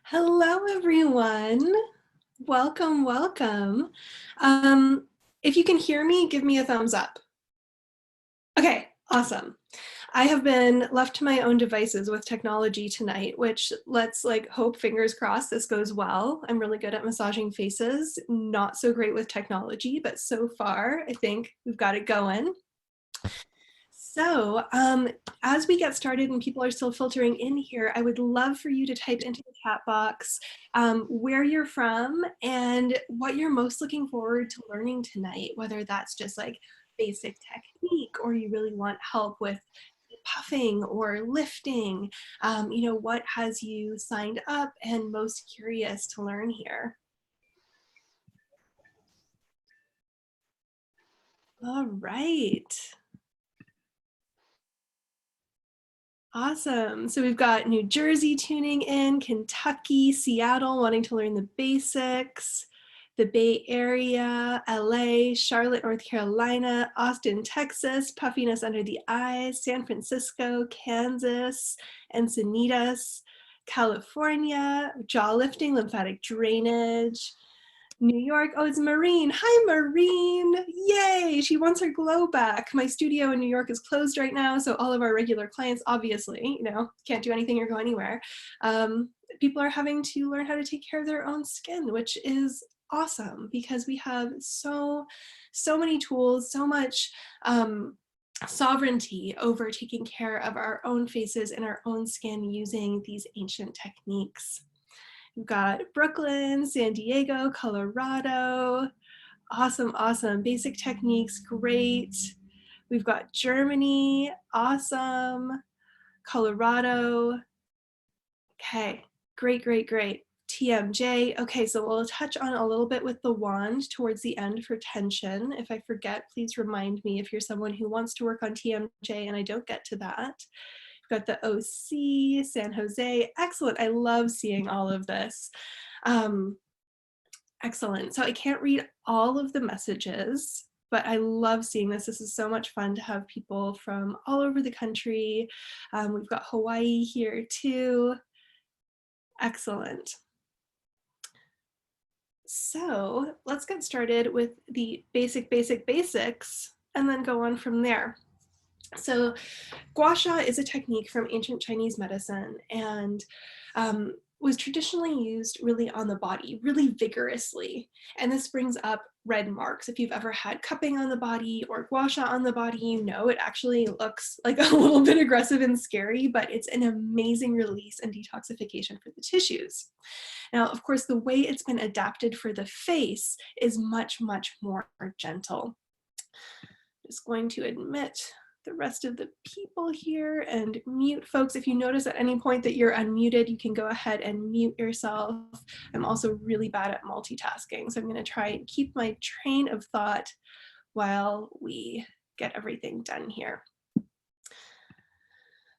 Hello, everyone. Welcome, welcome. Um, if you can hear me, give me a thumbs up. Okay, awesome. I have been left to my own devices with technology tonight, which let's hope, fingers crossed, this goes well. I'm really good at massaging faces, not so great with technology, but so far I think we've got it going. So as we get started and people are still filtering in here, I would love for you to type into the chat box where you're from and what you're most looking forward to learning tonight, whether that's just basic technique or you really want help with puffing or lifting. What has you signed up and most curious to learn here? All right. Awesome. So we've got New Jersey tuning in, Kentucky, Seattle wanting to learn the basics. the Bay Area, LA, Charlotte, North Carolina, Austin, Texas, puffiness under the eyes, San Francisco, Kansas, Encinitas, California, jaw lifting, lymphatic drainage, New York. Oh, it's Maureen. Hi, Maureen. Yay. She wants her glow back. My studio in New York is closed right now, so all of our regular clients, obviously, you know, can't do anything or go anywhere. People are having to learn how to take care of their own skin, which is awesome because we have so many tools, so much sovereignty over taking care of our own faces and our own skin using these ancient techniques. We've got Brooklyn, San Diego, Colorado. Awesome, awesome. Basic techniques, great. We've got Germany, awesome. Colorado. Okay, great, great, great. TMJ. Okay, so we'll touch on a little bit with the wand towards the end for tension. If I forget, please remind me if you're someone who wants to work on TMJ and I don't get to that. Got the OC, San Jose. Excellent. I love seeing all of this. Excellent. So I can't read all of the messages, but I love seeing this. This is so much fun to have people from all over the country. We've got Hawaii here too. Excellent. So let's get started with the basics, and then go on from there. So Gua Sha is a technique from ancient Chinese medicine and was traditionally used really on the body, really vigorously. And this brings up red marks. If you've ever had cupping on the body or Gua Sha on the body, you know it actually looks like a little bit aggressive and scary, but it's an amazing release and detoxification for the tissues. Now, of course, the way it's been adapted for the face is much, much more gentle. Just going to admit the rest of the people here and mute folks. If you notice at any point that you're unmuted, you can go ahead and mute yourself. I'm also really bad at multitasking, so I'm going to try and keep my train of thought while we get everything done here.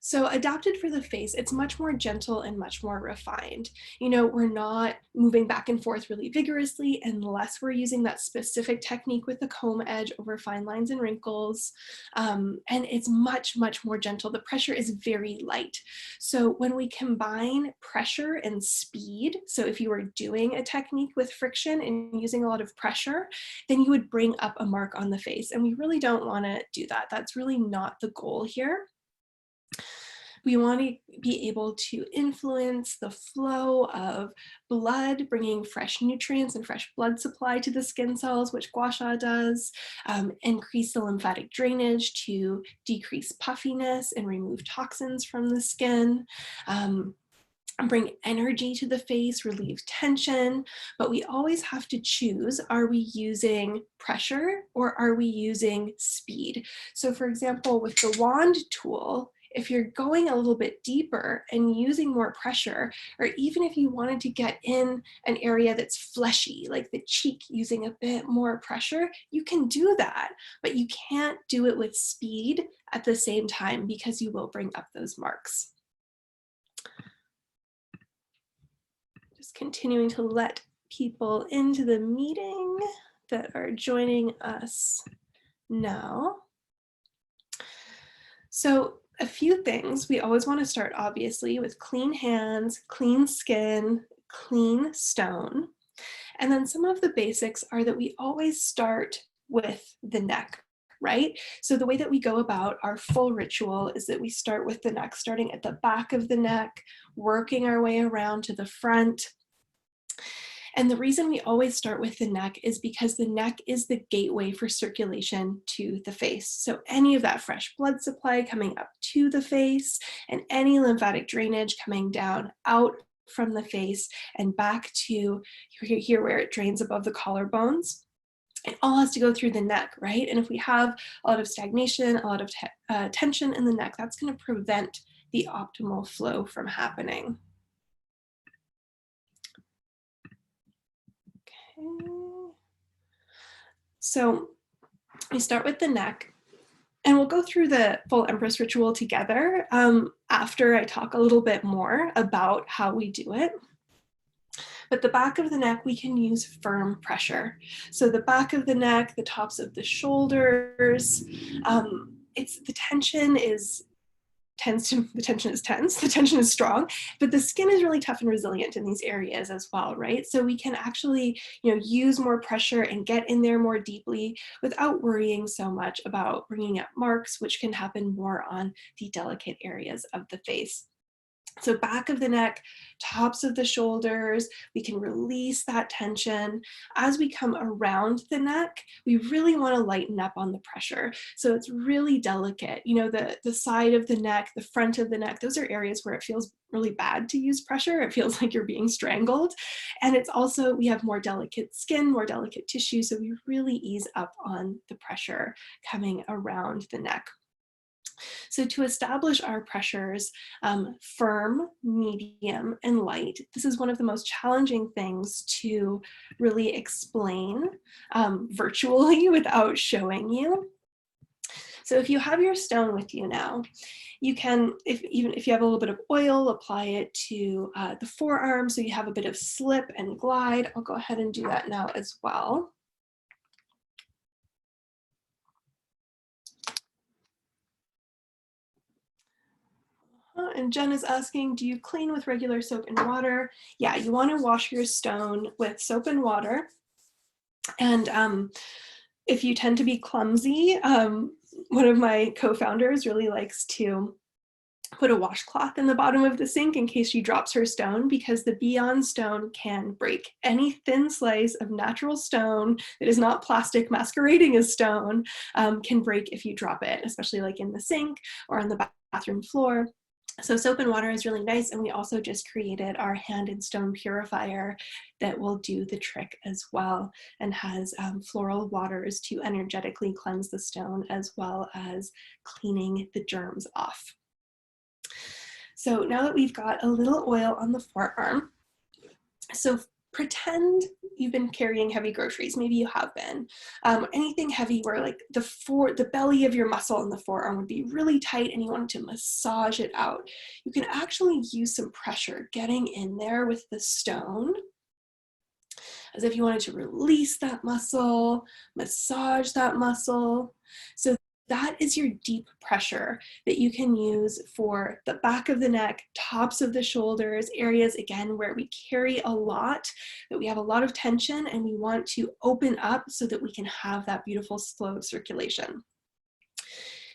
So adapted for the face, it's much more gentle and much more refined. You know, we're not moving back and forth really vigorously unless we're using that specific technique with the comb edge over fine lines and wrinkles. And it's much, much more gentle. The pressure is very light. So when we combine pressure and speed, so if you were doing a technique with friction and using a lot of pressure, then you would bring up a mark on the face. And we really don't want to do that. That's really not the goal here. We want to be able to influence the flow of blood, bringing fresh nutrients and fresh blood supply to the skin cells, which Gua Sha does, increase the lymphatic drainage to decrease puffiness and remove toxins from the skin, bring energy to the face, relieve tension, but we always have to choose, are we using pressure or are we using speed? So for example, with the wand tool, if you're going a little bit deeper and using more pressure, or even if you wanted to get in an area that's fleshy, like the cheek, using a bit more pressure, you can do that, but you can't do it with speed at the same time because you will bring up those marks. Just continuing to let people into the meeting that are joining us now. So a few things, we always want to start obviously with clean hands, clean skin, clean stone. And then some of the basics are that we always start with the neck, right? So the way that we go about our full ritual is that we start with the neck, starting at the back of the neck, working our way around to the front. And the reason we always start with the neck is because the neck is the gateway for circulation to the face. So any of that fresh blood supply coming up to the face and any lymphatic drainage coming down out from the face and back to here where it drains above the collarbones. It all has to go through the neck, right? And if we have a lot of stagnation, a lot of tension in the neck, that's going to prevent the optimal flow from happening. So we start with the neck, and we'll go through the full Empress ritual together after I talk a little bit more about how we do it. But the back of the neck, we can use firm pressure. So the back of the neck, the tops of the shoulders, the tension is tense, the tension is tense, the tension is strong, but the skin is really tough and resilient in these areas as well, right? So we can actually, use more pressure and get in there more deeply without worrying so much about bringing up marks, which can happen more on the delicate areas of the face. So back of the neck, tops of the shoulders, we can release that tension. As we come around the neck, we really want to lighten up on the pressure. So it's really delicate. The side of the neck, the front of the neck, those are areas where it feels really bad to use pressure. It feels like you're being strangled. And it's also, we have more delicate skin, more delicate tissue, so we really ease up on the pressure coming around the neck. So to establish our pressures, firm, medium, and light, this is one of the most challenging things to really explain virtually without showing you. So if you have your stone with you now, you can, even if you have a little bit of oil, apply it to the forearm so you have a bit of slip and glide. I'll go ahead and do that now as well. And Jen is asking, do you clean with regular soap and water? Yeah, you want to wash your stone with soap and water. And if you tend to be clumsy, one of my co-founders really likes to put a washcloth in the bottom of the sink in case she drops her stone, because the Beyond stone can break. Any thin slice of natural stone that is not plastic masquerading as stone can break if you drop it, especially like in the sink or on the bathroom floor. So soap and water is really nice, and we also just created our hand and stone purifier that will do the trick as well, and has floral waters to energetically cleanse the stone as well as cleaning the germs off. So now that we've got a little oil on the forearm, so pretend you've been carrying heavy groceries. Maybe you have been. Anything heavy where like the belly of your muscle in the forearm would be really tight and you want to massage it out. You can actually use some pressure getting in there with the stone, as if you wanted to release that muscle, massage that muscle. So that is your deep pressure that you can use for the back of the neck, tops of the shoulders, areas, again, where we carry a lot, that we have a lot of tension and we want to open up so that we can have that beautiful slow circulation.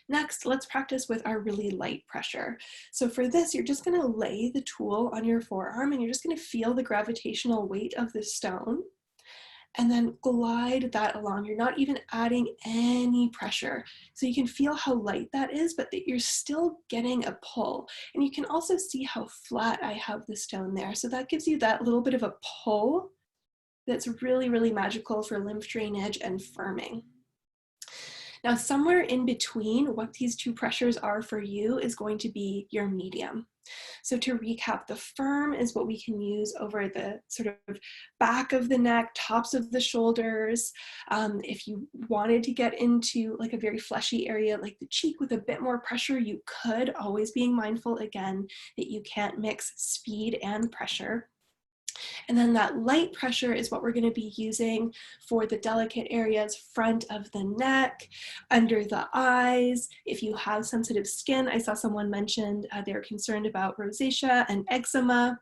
Next, let's practice with our really light pressure. So for this, you're just going to lay the tool on your forearm and you're just going to feel the gravitational weight of the stone, and then glide that along. You're not even adding any pressure. So you can feel how light that is, but that you're still getting a pull. And you can also see how flat I have the stone there. So that gives you that little bit of a pull that's really, really magical for lymph drainage and firming. Now, somewhere in between what these two pressures are for you is going to be your medium. So to recap, the firm is what we can use over the sort of back of the neck, tops of the shoulders. If you wanted to get into like a very fleshy area like the cheek with a bit more pressure, you could, always being mindful again that you can't mix speed and pressure. And then that light pressure is what we're going to be using for the delicate areas, front of the neck, under the eyes. If you have sensitive skin, I saw someone mentioned they're concerned about rosacea and eczema.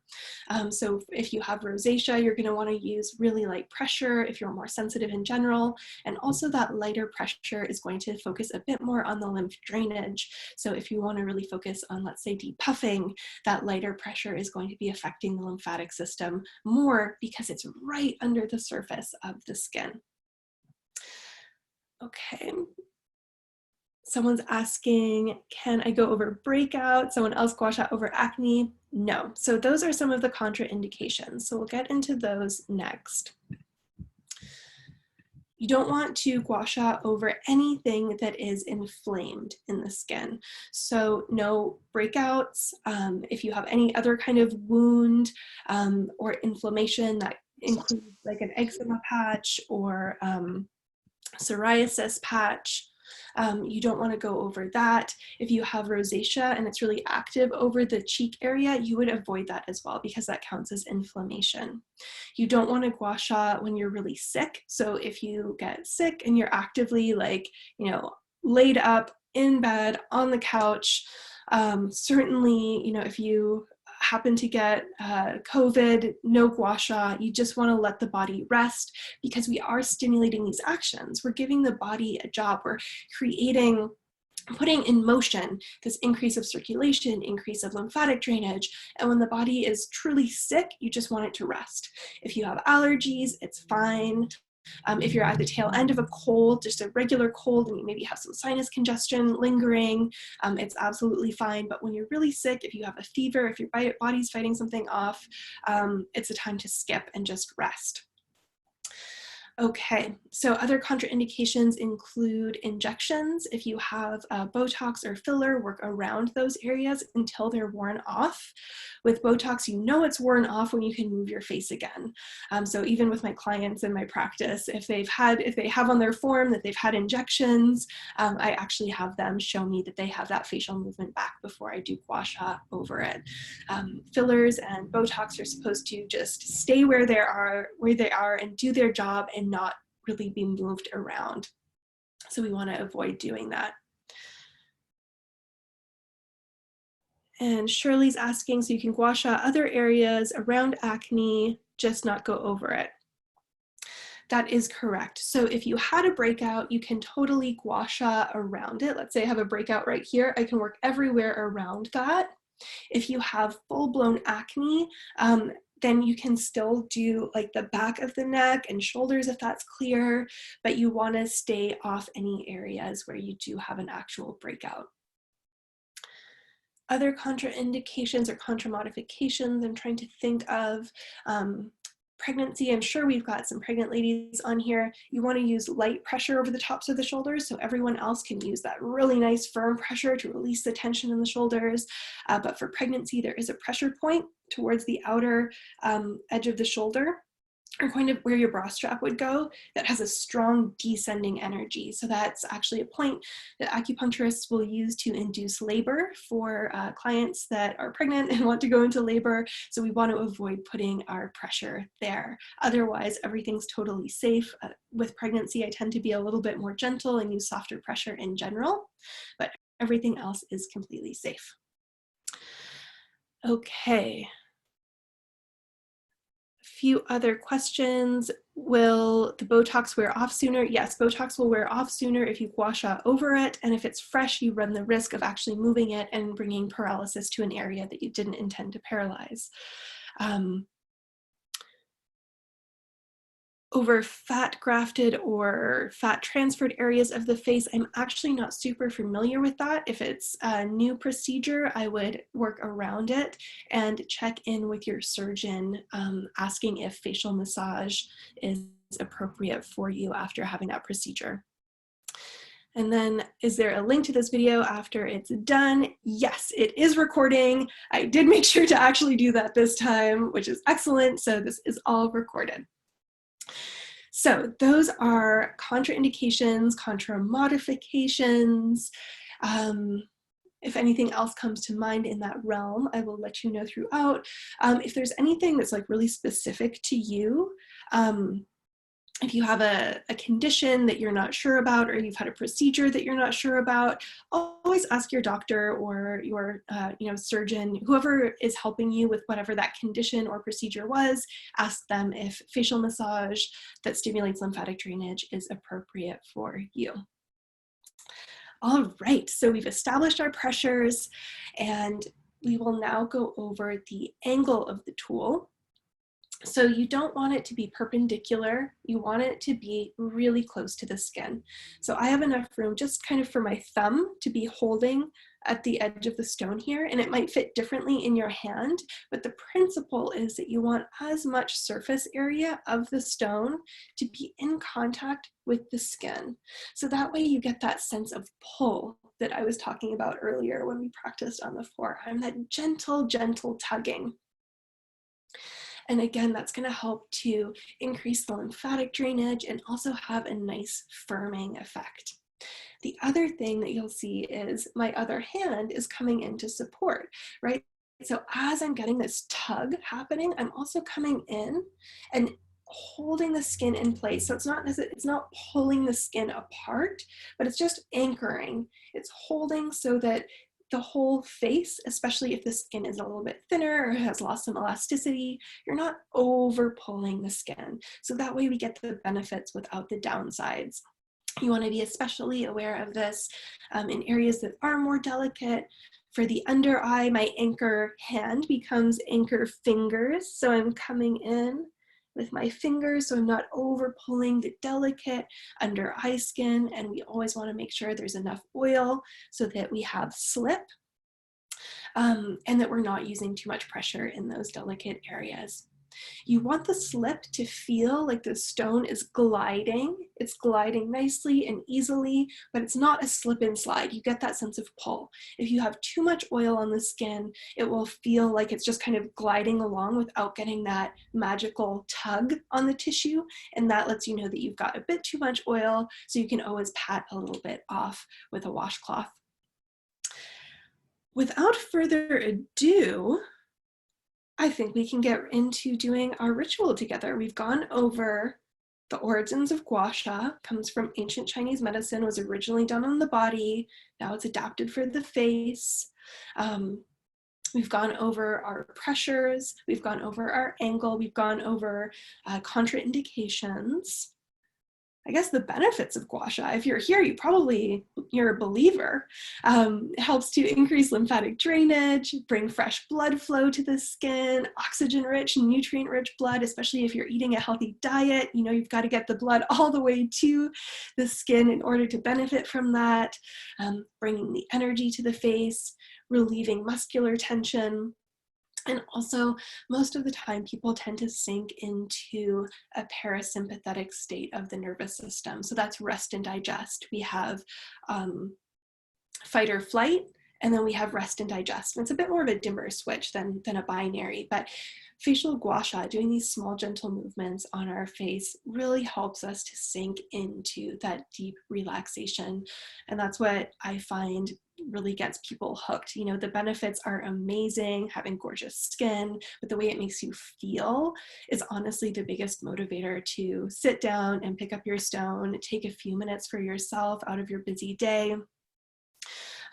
So if you have rosacea, you're going to want to use really light pressure if you're more sensitive in general. And also that lighter pressure is going to focus a bit more on the lymph drainage. So if you want to really focus on, let's say, depuffing, that lighter pressure is going to be affecting the lymphatic system more because it's right under the surface of the skin. Okay. Someone's asking, can I go over breakout? Someone else, Gua Sha, over acne? No. So those are some of the contraindications. So we'll get into those next. You don't want to Gua Sha over anything that is inflamed in the skin. So no breakouts. If you have any other kind of wound or inflammation that includes like an eczema patch or psoriasis patch, You don't want to go over that. If you have rosacea and it's really active over the cheek area, you would avoid that as well because that counts as inflammation. You don't want to gua sha when you're really sick. So if you get sick and you're actively laid up in bed on the couch, certainly, if you happen to get COVID, no gua sha. You just want to let the body rest because we are stimulating these actions. We're giving the body a job. We're putting in motion this increase of circulation, increase of lymphatic drainage. And when the body is truly sick, you just want it to rest. If you have allergies, it's fine. If you're at the tail end of a cold, just a regular cold, and you maybe have some sinus congestion lingering, it's absolutely fine. But when you're really sick, if you have a fever, if your body's fighting something off, it's a time to skip and just rest. Okay, so other contraindications include injections. If you have Botox or filler, work around those areas until they're worn off. With Botox, you know it's worn off when you can move your face again. So even with my clients in my practice, if they have on their form that they've had injections, I actually have them show me that they have that facial movement back before I do gua sha over it. Fillers and Botox are supposed to just stay where they are and do their job and not really be moved around. So we want to avoid doing that. And Shirley's asking, so you can gua sha other areas around acne, just not go over it. That is correct. So if you had a breakout, you can totally gua sha around it. Let's say I have a breakout right here. I can work everywhere around that. If you have full-blown acne, then you can still do like the back of the neck and shoulders if that's clear, but you want to stay off any areas where you do have an actual breakout. Other contraindications or contramodifications I'm trying to think of. Pregnancy, I'm sure we've got some pregnant ladies on here. You want to use light pressure over the tops of the shoulders so everyone else can use that really nice firm pressure to release the tension in the shoulders. But for pregnancy, there is a pressure point towards the outer edge of the shoulder, or kind of where your bra strap would go, that has a strong descending energy. So that's actually a point that acupuncturists will use to induce labor for clients that are pregnant and want to go into labor. So we want to avoid putting our pressure there. Otherwise, everything's totally safe. With pregnancy, I tend to be a little bit more gentle and use softer pressure in general, but everything else is completely safe. Okay. Few other questions. Will the Botox wear off sooner? Yes, Botox will wear off sooner if you gua sha over it, and if it's fresh, you run the risk of actually moving it and bringing paralysis to an area that you didn't intend to paralyze. Over fat grafted or fat transferred areas of the face, I'm actually not super familiar with that. If it's a new procedure, I would work around it and check in with your surgeon, asking if facial massage is appropriate for you after having that procedure. And then, is there a link to this video after it's done? Yes, it is recording. I did make sure to actually do that this time, which is excellent. So this is all recorded. So those are contraindications, contramodifications. If anything else comes to mind in that realm, I will let you know throughout. If there's anything that's like really specific to you, if you have a condition that you're not sure about, or you've had a procedure that you're not sure about, always ask your doctor or your surgeon, whoever is helping you with whatever that condition or procedure was. Ask them if facial massage that stimulates lymphatic drainage is appropriate for you. All right, so we've established our pressures, and we will now go over the angle of the tool. So you don't want it to be perpendicular. You want it to be really close to the skin. So I have enough room just kind of for my thumb to be holding at the edge of the stone here, and it might fit differently in your hand, but the principle is that you want as much surface area of the stone to be in contact with the skin. So that way you get that sense of pull that I was talking about earlier when we practiced on the forearm, that gentle, gentle tugging. And again, that's going to help to increase the lymphatic drainage and also have a nice firming effect. The other thing that you'll see is my other hand is coming into support, right? So as I'm getting this tug happening, I'm also coming in and holding the skin in place. So it's not pulling the skin apart, but it's just anchoring. It's holding so that the whole face, especially if the skin is a little bit thinner or has lost some elasticity, you're not over pulling the skin. So that way we get the benefits without the downsides. You want to be especially aware of this in areas that are more delicate. For the under eye, my anchor hand becomes anchor fingers. So I'm coming in with my fingers, so I'm not over pulling the delicate under eye skin. And we always want to make sure there's enough oil so that we have slip and that we're not using too much pressure in those delicate areas. You want the slip to feel like the stone is gliding. It's gliding nicely and easily, but it's not a slip and slide. You get that sense of pull. If you have too much oil on the skin, it will feel like it's just kind of gliding along without getting that magical tug on the tissue. And that lets you know that you've got a bit too much oil, so you can always pat a little bit off with a washcloth. Without further ado, I think we can get into doing our ritual together. We've gone over the origins of Gua Sha, comes from ancient Chinese medicine, was originally done on the body, now it's adapted for the face. We've gone over our pressures, we've gone over our angle, we've gone over contraindications. I guess the benefits of Gua Sha, if you're here, you're a believer. It helps to increase lymphatic drainage, bring fresh blood flow to the skin, oxygen-rich, nutrient-rich blood, especially if you're eating a healthy diet. You know, you've got to get the blood all the way to the skin in order to benefit from that, bringing the energy to the face, relieving muscular tension. And also, most of the time, people tend to sink into a parasympathetic state of the nervous system. So that's rest and digest. We have fight or flight, and then we have rest and digest. And it's a bit more of a dimmer switch than a binary, but facial Gua Sha, doing these small gentle movements on our face, really helps us to sink into that deep relaxation. And that's what I find really gets people hooked. You know, the benefits are amazing, having gorgeous skin, but the way it makes you feel is honestly the biggest motivator to sit down and pick up your stone, take a few minutes for yourself out of your busy day.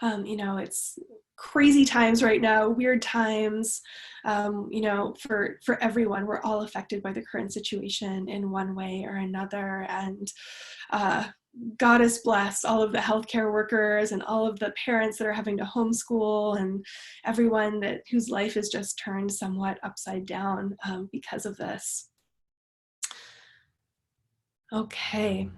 You know, it's crazy times right now, weird times, you know, for everyone. We're all affected by the current situation in one way or another. And Goddess bless all of the healthcare workers and all of the parents that are having to homeschool and everyone whose life is just turned somewhat upside down because of this. Okay.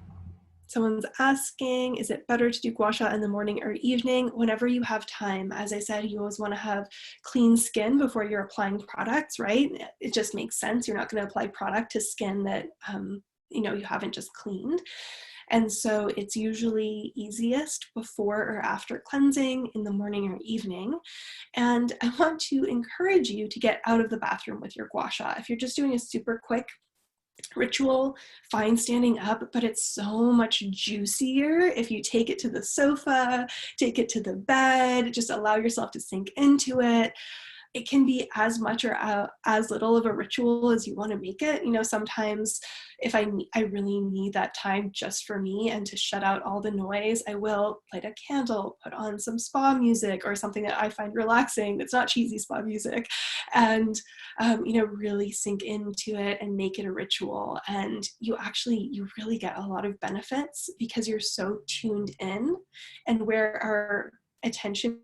Someone's asking, is it better to do Gua Sha in the morning or evening? Whenever you have time. As I said, you always want to have clean skin before you're applying products, right? It just makes sense. You're not going to apply product to skin that you know, you haven't just cleaned. And so it's usually easiest before or after cleansing, in the morning or evening. And I want to encourage you to get out of the bathroom with your Gua Sha. If you're just doing a super quick ritual, fine standing up, but it's so much juicier if you take it to the sofa, take it to the bed, just allow yourself to sink into it. It can be as much or as little of a ritual as you want to make it. You know, sometimes if I really need that time just for me and to shut out all the noise, I will light a candle, put on some spa music or something that I find relaxing that's not cheesy spa music, and you know, really sink into it and make it a ritual. And you really get a lot of benefits because you're so tuned in, and where our attention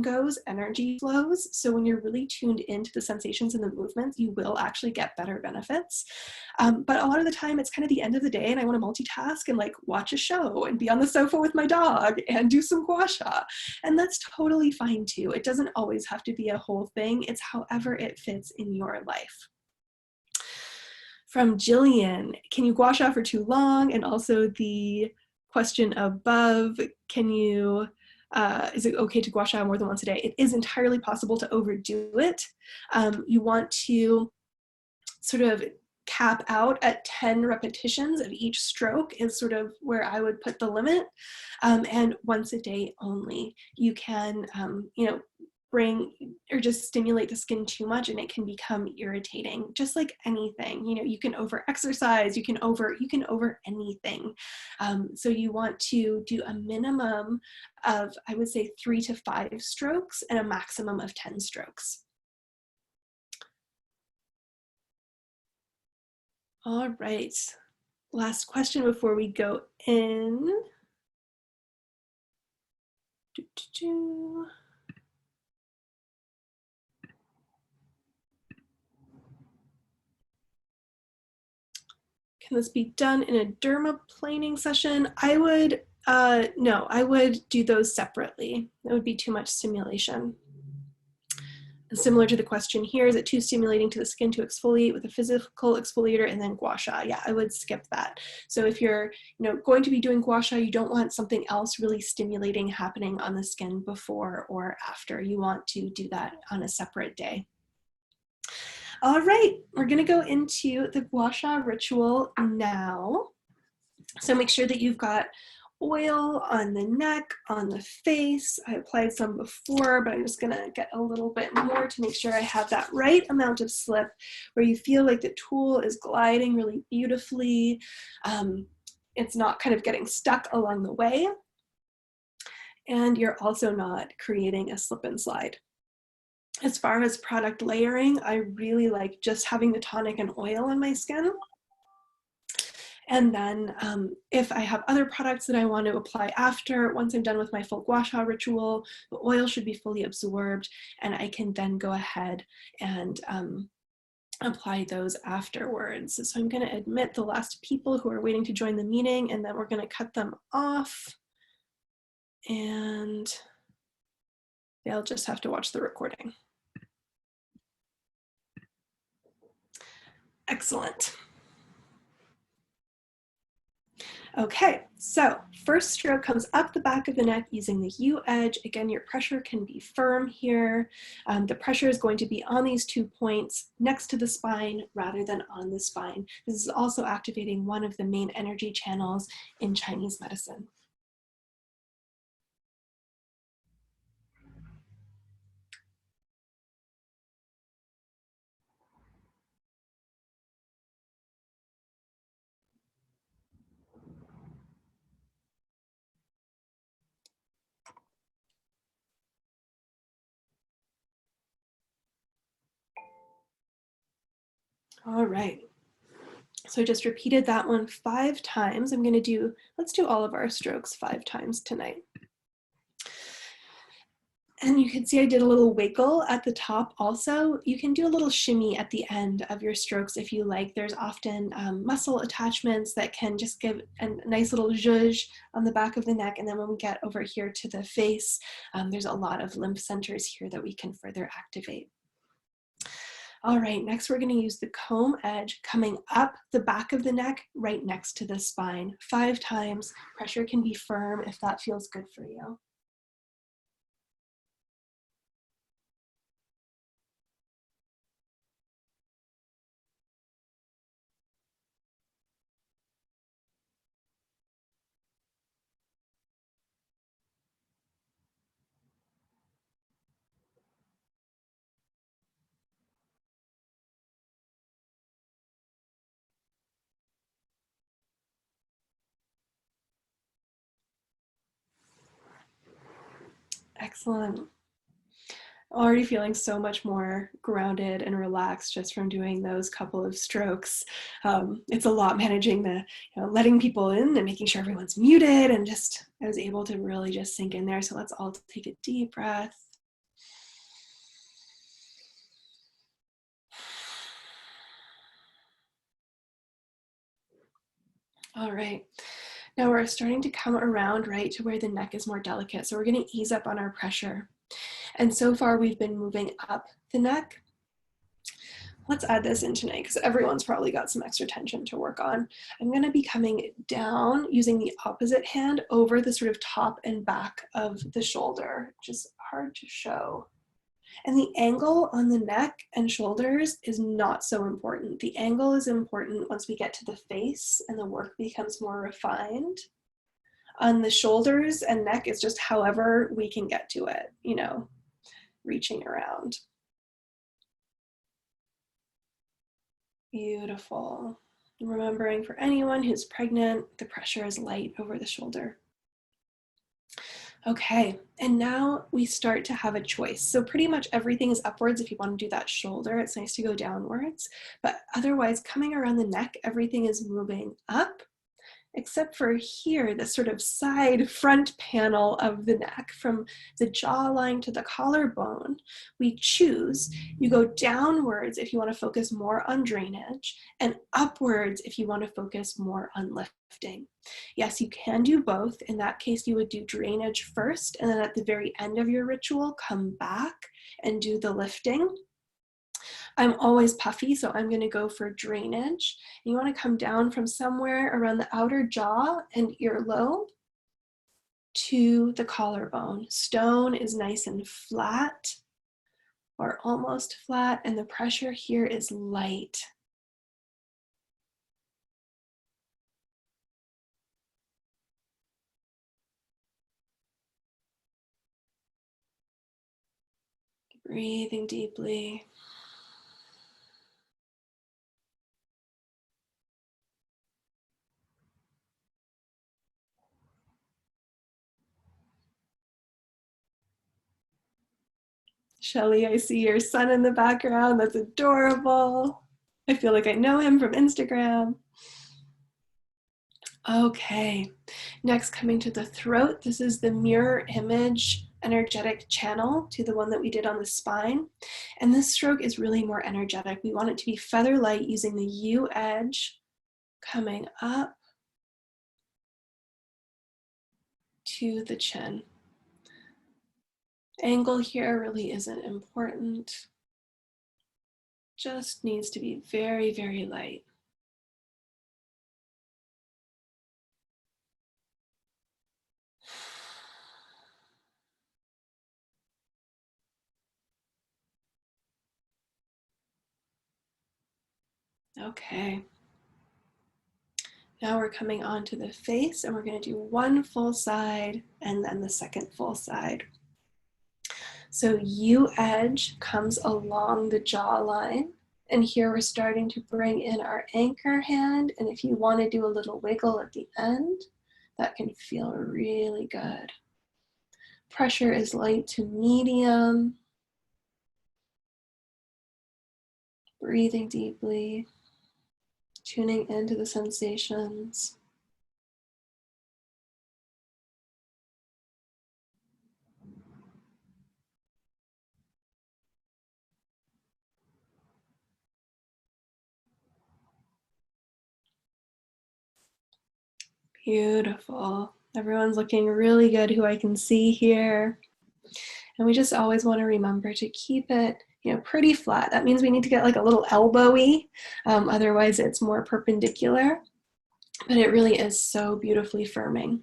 goes, energy flows. So when you're really tuned into the sensations and the movements, you will actually get better benefits. But a lot of the time it's kind of the end of the day and I want to multitask and like watch a show and be on the sofa with my dog and do some Gua Sha. And that's totally fine too. It doesn't always have to be a whole thing. It's however it fits in your life. From Jillian, can you Gua Sha for too long? And also the question above, is it okay to Gua Sha more than once a day? It is entirely possible to overdo it. You want to sort of cap out at 10 repetitions of each stroke is sort of where I would put the limit. And once a day only. You can, bring or just stimulate the skin too much and it can become irritating, just like anything. You can over exercise, you can over anything. So you want to do a minimum of, I would say, 3 to 5 strokes and a maximum of 10 strokes. All right, last question before we go in. Can this be done in a dermaplaning session? I would, no, I would do those separately. That would be too much stimulation. Similar to the question here, is it too stimulating to the skin to exfoliate with a physical exfoliator and then Gua Sha? Yeah, I would skip that. So if you're going to be doing Gua Sha, you don't want something else really stimulating happening on the skin before or after. You want to do that on a separate day. All right, we're gonna go into the Gua Sha ritual now. So make sure that you've got oil on the neck, on the face. I applied some before, but I'm just gonna get a little bit more to make sure I have that right amount of slip where you feel like the tool is gliding really beautifully. It's not kind of getting stuck along the way. And you're also not creating a slip and slide. As far as product layering, I really like just having the tonic and oil on my skin. And then if I have other products that I want to apply after, once I'm done with my full Gua Sha ritual, the oil should be fully absorbed and I can then go ahead and apply those afterwards. So I'm going to admit the last people who are waiting to join the meeting, and then we're going to cut them off. And they'll just have to watch the recording. Excellent. Okay, so first stroke comes up the back of the neck using the U edge. Again, your pressure can be firm here. The pressure is going to be on these 2 points next to the spine rather than on the spine. This is also activating one of the main energy channels in Chinese medicine. All right, so I just repeated that one 5 times. I'm gonna do, let's do all of our strokes 5 times tonight. And you can see I did a little wiggle at the top also. You can do a little shimmy at the end of your strokes if you like. There's often muscle attachments that can just give a nice little zhuzh on the back of the neck. And then when we get over here to the face, there's a lot of lymph centers here that we can further activate. All right, next we're going to use the comb edge coming up the back of the neck right next to the spine. 5 times. Pressure can be firm if that feels good for you. Excellent. Already feeling so much more grounded and relaxed just from doing those couple of strokes. It's a lot managing the, letting people in and making sure everyone's muted, and just, I was able to really just sink in there. So let's all take a deep breath. All right. Now we're starting to come around right to where the neck is more delicate. So we're going to ease up on our pressure. And so far we've been moving up the neck. Let's add this in tonight because everyone's probably got some extra tension to work on. I'm going to be coming down using the opposite hand over the sort of top and back of the shoulder, which is hard to show. And the angle on the neck and shoulders is not so important. The angle is important once we get to the face and the work becomes more refined. On the shoulders and neck, it's just however we can get to it, you know, reaching around. Beautiful. Remembering for anyone who's pregnant, the pressure is light over the shoulder. Okay, and now we start to have a choice. So pretty much everything is upwards. If you want to do that shoulder, it's nice to go downwards, but otherwise coming around the neck, everything is moving up, except for here, the sort of side front panel of the neck from the jawline to the collarbone. We choose, you go downwards if you want to focus more on drainage, and upwards if you want to focus more on lifting. Yes, you can do both. In that case, you would do drainage first, and then at the very end of your ritual, come back and do the lifting. I'm always puffy, so I'm going to go for drainage. You want to come down from somewhere around the outer jaw and earlobe to the collarbone. Stone is nice and flat or almost flat, and the pressure here is light. Breathing deeply. Shelly, I see your son in the background. That's adorable. I feel like I know him from Instagram. Okay, next coming to the throat. This is the mirror image energetic channel to the one that we did on the spine. And this stroke is really more energetic. We want it to be feather light using the U edge coming up to the chin. Angle here really isn't important. Just needs to be very, very light. Okay. Now we're coming onto the face, and we're going to do one full side and then the second full side. So U edge comes along the jawline, and here we're starting to bring in our anchor hand, and if you want to do a little wiggle at the end, that can feel really good. Pressure is light to medium. Breathing deeply, tuning into the sensations. Beautiful. Everyone's looking really good who I can see here. And we just always want to remember to keep it, you know, pretty flat. That means we need to get like a little elbowy. Otherwise it's more perpendicular, but it really is so beautifully firming.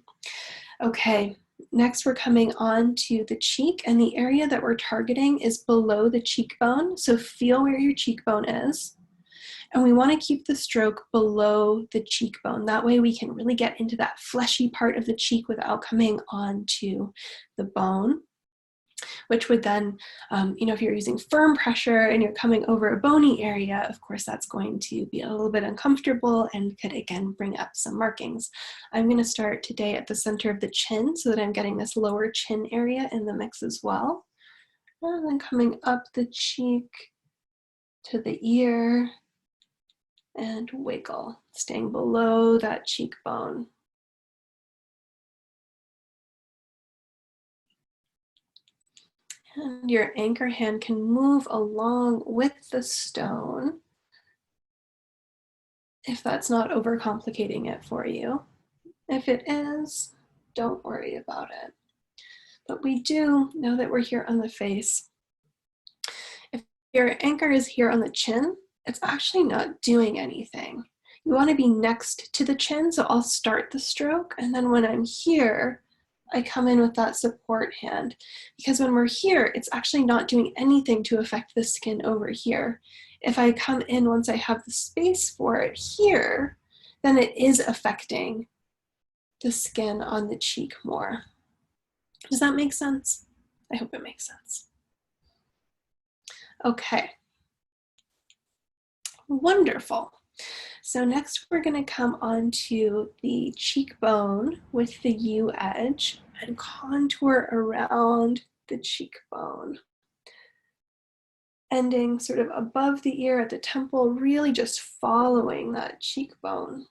Okay, next we're coming on to the cheek, and the area that we're targeting is below the cheekbone. So feel where your cheekbone is. And we want to keep the stroke below the cheekbone. That way we can really get into that fleshy part of the cheek without coming onto the bone, which would then, you know, if you're using firm pressure and you're coming over a bony area, of course, that's going to be a little bit uncomfortable and could, again, bring up some markings. I'm going to start today at the center of the chin so that I'm getting this lower chin area in the mix as well. And then coming up the cheek to the ear, and wiggle, staying below that cheekbone. And your anchor hand can move along with the stone if that's not overcomplicating it for you. If it is, don't worry about it. But we do know that we're here on the face. If your anchor is here on the chin, it's actually not doing anything. You want to be next to the chin, so I'll start the stroke, and then when I'm here, I come in with that support hand, because when we're here, it's actually not doing anything to affect the skin over here. If I come in once I have the space for it here, then it is affecting the skin on the cheek more. Does that make sense? I hope it makes sense. Okay. Wonderful. So next we're going to come onto the cheekbone with the U edge and contour around the cheekbone. Ending sort of above the ear at the temple, really just following that cheekbone.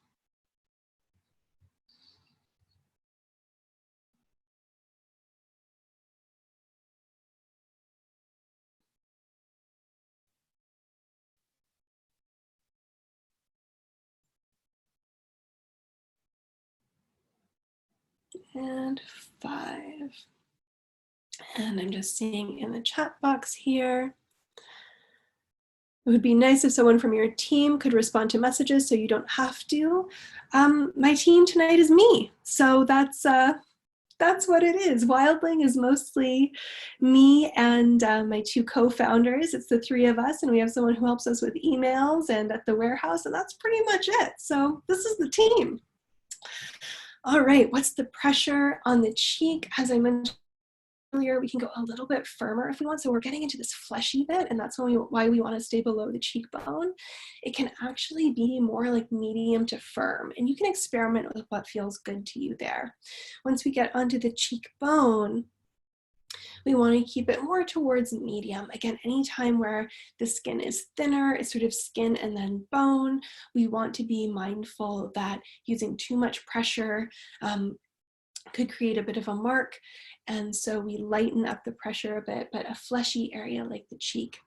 And 5. And I'm just seeing in the chat box here, it would be nice if someone from your team could respond to messages so you don't have to. My team tonight is me, so that's what it is. Wildling is mostly me and my 2 co-founders. It's the 3 of us, and we have someone who helps us with emails and at the warehouse, and that's pretty much it. So this is the team. All right, what's the pressure on the cheek? As I mentioned earlier, we can go a little bit firmer if we want. So we're getting into this fleshy bit, and that's why we want to stay below the cheekbone. It can actually be more like medium to firm, and you can experiment with what feels good to you there. Once we get onto the cheekbone, we want to keep it more towards medium. Again, anytime where the skin is thinner, it's sort of skin and then bone, we want to be mindful that using too much pressure could create a bit of a mark. And so we lighten up the pressure a bit, but a fleshy area like the cheek,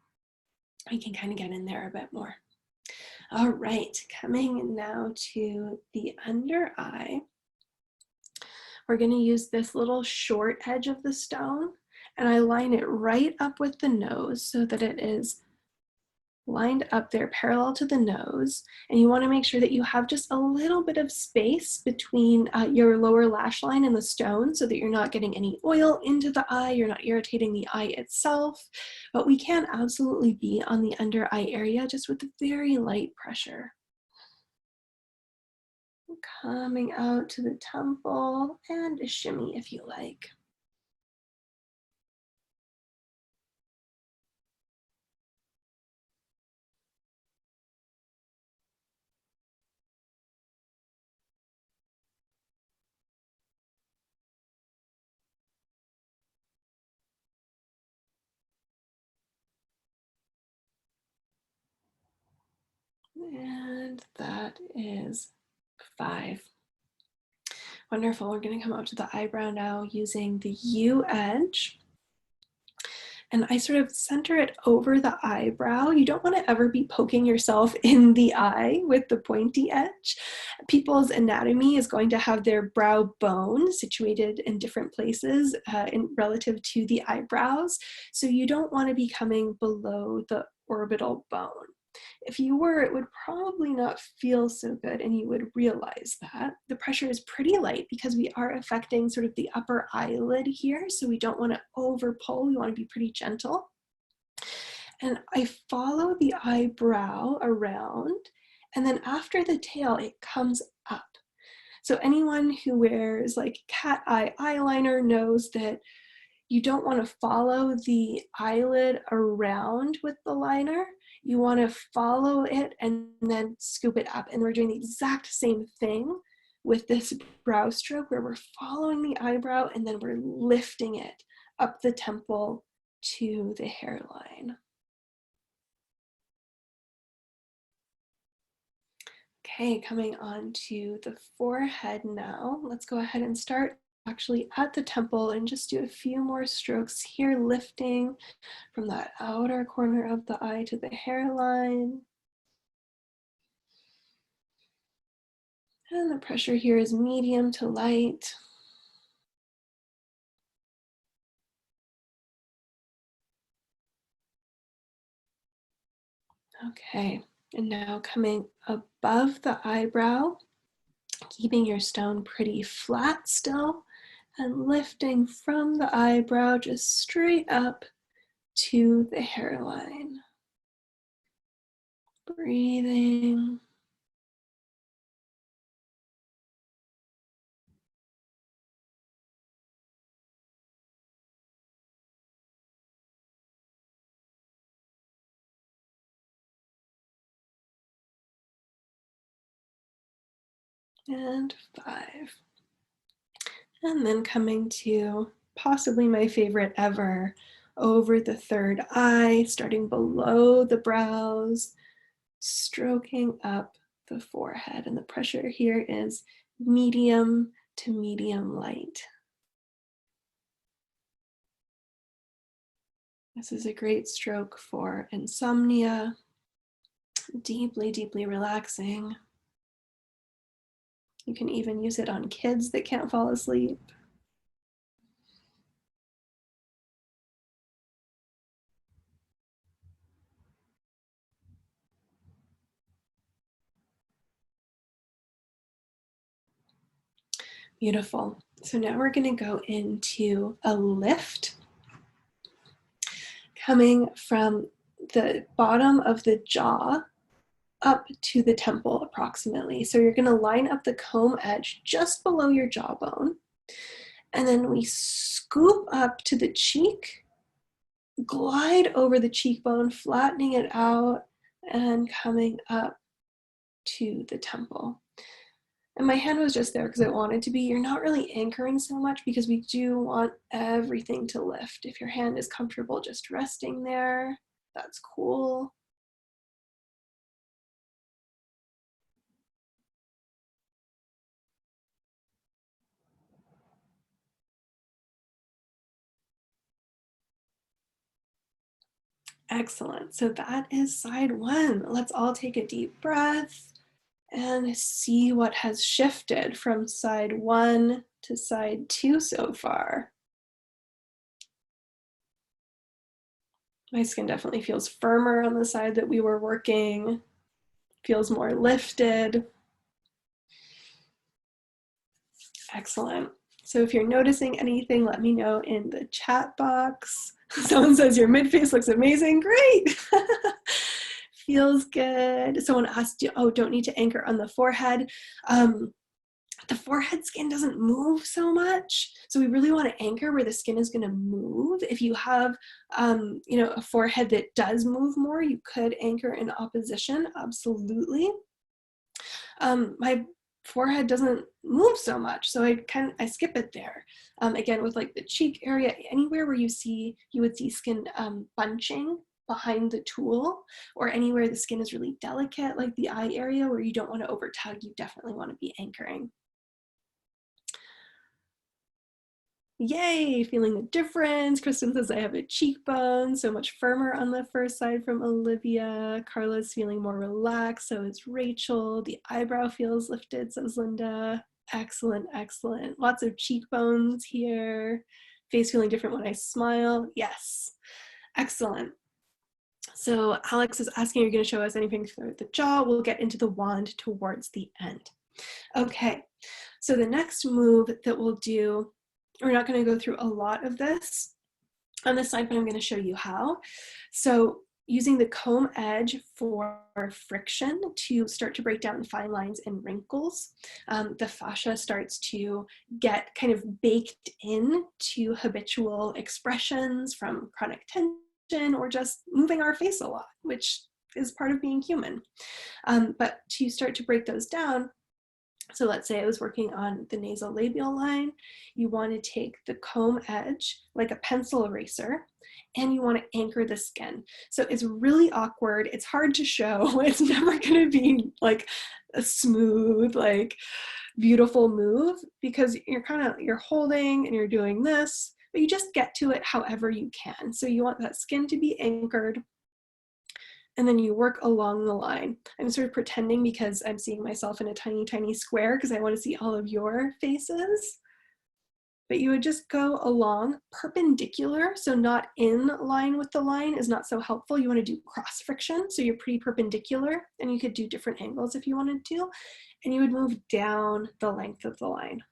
we can kind of get in there a bit more. All right, coming now to the under eye. We're going to use this little short edge of the stone, and I line it right up with the nose so that it is lined up there parallel to the nose. And you want to make sure that you have just a little bit of space between your lower lash line and the stone so that you're not getting any oil into the eye, you're not irritating the eye itself. But we can absolutely be on the under eye area just with very light pressure. Coming out to the temple, and a shimmy if you like. And that is 5. Wonderful. We're going to come up to the eyebrow now using the U edge. And I sort of center it over the eyebrow. You don't want to ever be poking yourself in the eye with the pointy edge. People's anatomy is going to have their brow bone situated in different places relative to the eyebrows. So you don't want to be coming below the orbital bone. If you were, it would probably not feel so good, and you would realize that. The pressure is pretty light because we are affecting sort of the upper eyelid here, so we don't want to over pull, we want to be pretty gentle. And I follow the eyebrow around, and then after the tail, it comes up. So anyone who wears like cat eye eyeliner knows that you don't want to follow the eyelid around with the liner. You want to follow it and then scoop it up. And we're doing the exact same thing with this brow stroke where we're following the eyebrow and then we're lifting it up the temple to the hairline. Okay, coming on to the forehead now. Let's go ahead and start actually at the temple and just do a few more strokes here, lifting from that outer corner of the eye to the hairline. And the pressure here is medium to light. Okay, and now coming above the eyebrow, keeping your stone pretty flat still, and lifting from the eyebrow just straight up to the hairline. Breathing. And 5. And then coming to possibly my favorite ever, over the third eye, starting below the brows, stroking up the forehead. And the pressure here is medium to medium light. This is a great stroke for insomnia, deeply, deeply relaxing. You can even use it on kids that can't fall asleep. Beautiful. So now we're going to go into a lift, coming from the bottom of the jaw up to the temple approximately. So you're going to line up the comb edge just below your jawbone. And then we scoop up to the cheek, glide over the cheekbone, flattening it out and coming up to the temple. And my hand was just there because I wanted to be. You're not really anchoring so much because we do want everything to lift. If your hand is comfortable just resting there, that's cool. Excellent. So that is side 1. Let's all take a deep breath and see what has shifted from side 1 to side 2 so far. My skin definitely feels firmer on the side that we were working, feels more lifted. Excellent. So if you're noticing anything, let me know in the chat box. Someone says your mid-face looks amazing. Great. Feels good. Someone asked you, oh, don't need to anchor on the forehead. The forehead skin doesn't move so much. So we really want to anchor where the skin is going to move. If you have, a forehead that does move more, you could anchor in opposition. Absolutely. My forehead doesn't move so much, so I skip it there. Again, with like the cheek area, anywhere where you would see skin bunching behind the tool, or anywhere the skin is really delicate, like the eye area where you don't want to over tug, you definitely want to be anchoring. Yay, feeling the difference. Kristen says I have a cheekbone, so much firmer on the first side from Olivia. Carla's feeling more relaxed, so is Rachel. The eyebrow feels lifted, says Linda. Excellent, excellent. Lots of cheekbones here. Face feeling different when I smile. Yes, excellent. So Alex is asking, are you going to show us anything for the jaw? We'll get into the wand towards the end. Okay, so the next move that we'll do, we're not going to go through a lot of this on this side, but I'm going to show you how. So using the comb edge for friction to start to break down fine lines and wrinkles, the fascia starts to get kind of baked in to habitual expressions from chronic tension or just moving our face a lot, which is part of being human. But to start to break those down, so let's say I was working on the nasolabial line, you want to take the comb edge like a pencil eraser and you want to anchor the skin. So it's really awkward. It's hard to show. It's never going to be like a smooth, like beautiful move because you're holding and you're doing this, but you just get to it however you can. So you want that skin to be anchored. And then you work along the line. I'm sort of pretending because I'm seeing myself in a tiny, tiny square because I want to see all of your faces. But you would just go along perpendicular, so not in line with the line is not so helpful. You want to do cross friction, so you're pretty perpendicular, and you could do different angles if you wanted to, and you would move down the length of the line.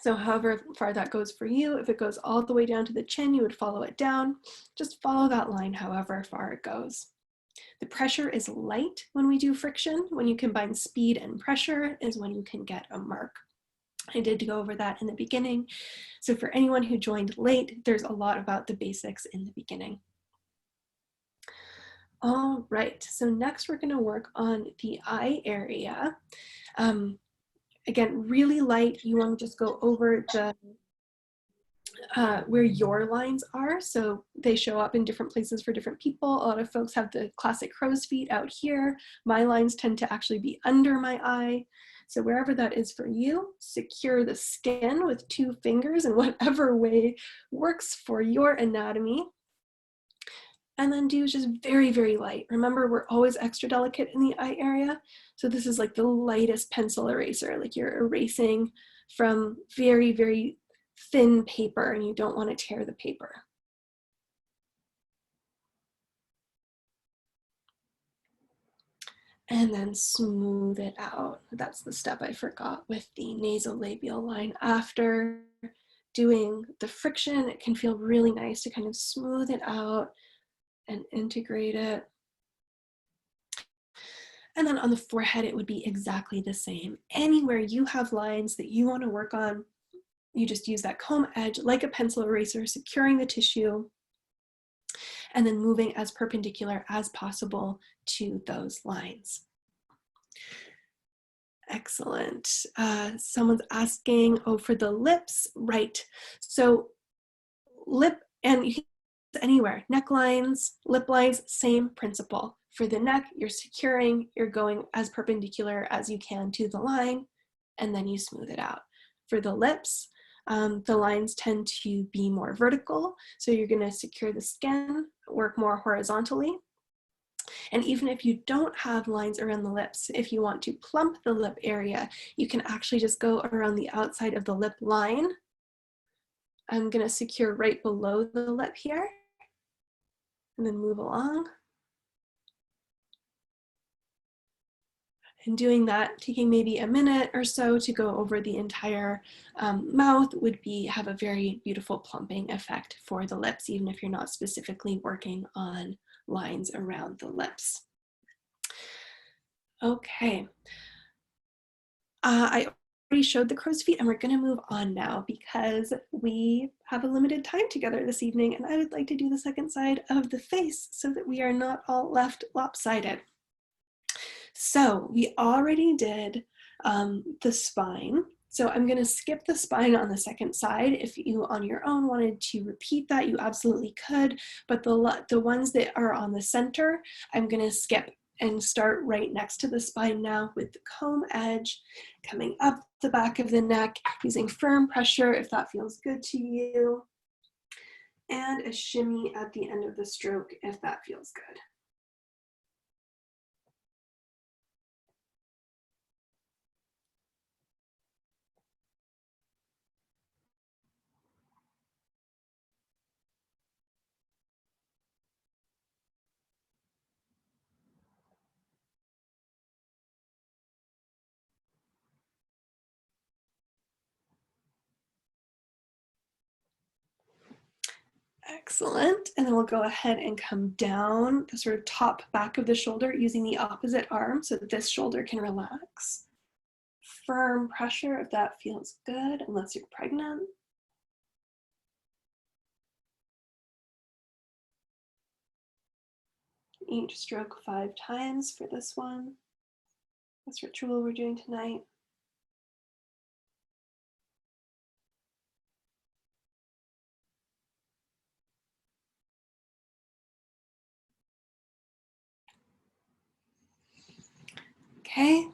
So however far that goes for you, if it goes all the way down to the chin, you would follow it down. Just follow that line however far it goes. The pressure is light when we do friction. When you combine speed and pressure is when you can get a mark. I did go over that in the beginning. So for anyone who joined late, there's a lot about the basics in the beginning. All right, so next we're going to work on the eye area. Again, really light. You want to just go over the where your lines are. So they show up in different places for different people. A lot of folks have the classic crow's feet out here. My lines tend to actually be under my eye. So wherever that is for you, secure the skin with 2 fingers in whatever way works for your anatomy. And then do just very, very light. Remember, we're always extra delicate in the eye area. So this is like the lightest pencil eraser, like you're erasing from very, very thin paper and you don't want to tear the paper. And then smooth it out. That's the step I forgot with the nasolabial line. After doing the friction, it can feel really nice to kind of smooth it out and integrate it. And then on the forehead, it would be exactly the same. Anywhere you have lines that you want to work on, you just use that comb edge like a pencil eraser, securing the tissue, and then moving as perpendicular as possible to those lines. Excellent. Someone's asking, oh, for the lips, right. So lip, and you can use anywhere, necklines, lip lines, same principle. For the neck, you're securing, you're going as perpendicular as you can to the line, and then you smooth it out. For the lips, the lines tend to be more vertical, so you're going to secure the skin, work more horizontally. And even if you don't have lines around the lips, if you want to plump the lip area, you can actually just go around the outside of the lip line. I'm going to secure right below the lip here, and then move along. And doing that, taking maybe a minute or so to go over the entire mouth would have a very beautiful plumping effect for the lips, even if you're not specifically working on lines around the lips. Okay. I already showed the crow's feet and we're going to move on now because we have a limited time together this evening and I would like to do the second side of the face so that we are not all left lopsided. So we already did the spine. So I'm going to skip the spine on the second side. If you on your own wanted to repeat that, you absolutely could. But the ones that are on the center, I'm going to skip and start right next to the spine now with the comb edge coming up the back of the neck, using firm pressure if that feels good to you, and a shimmy at the end of the stroke if that feels good. Excellent. And then we'll go ahead and come down the sort of top back of the shoulder using the opposite arm so that this shoulder can relax. Firm pressure if that feels good, unless you're pregnant. Each stroke 5 times for this one. This ritual we're doing tonight. Okay,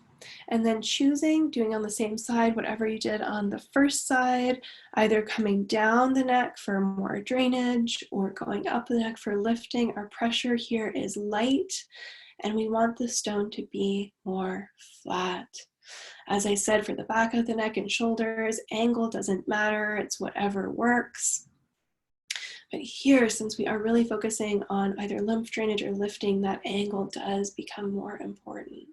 and then choosing, doing on the same side, whatever you did on the first side, either coming down the neck for more drainage or going up the neck for lifting. Our pressure here is light, and we want the stone to be more flat. As I said, for the back of the neck and shoulders, angle doesn't matter, it's whatever works. But here, since we are really focusing on either lymph drainage or lifting, that angle does become more important.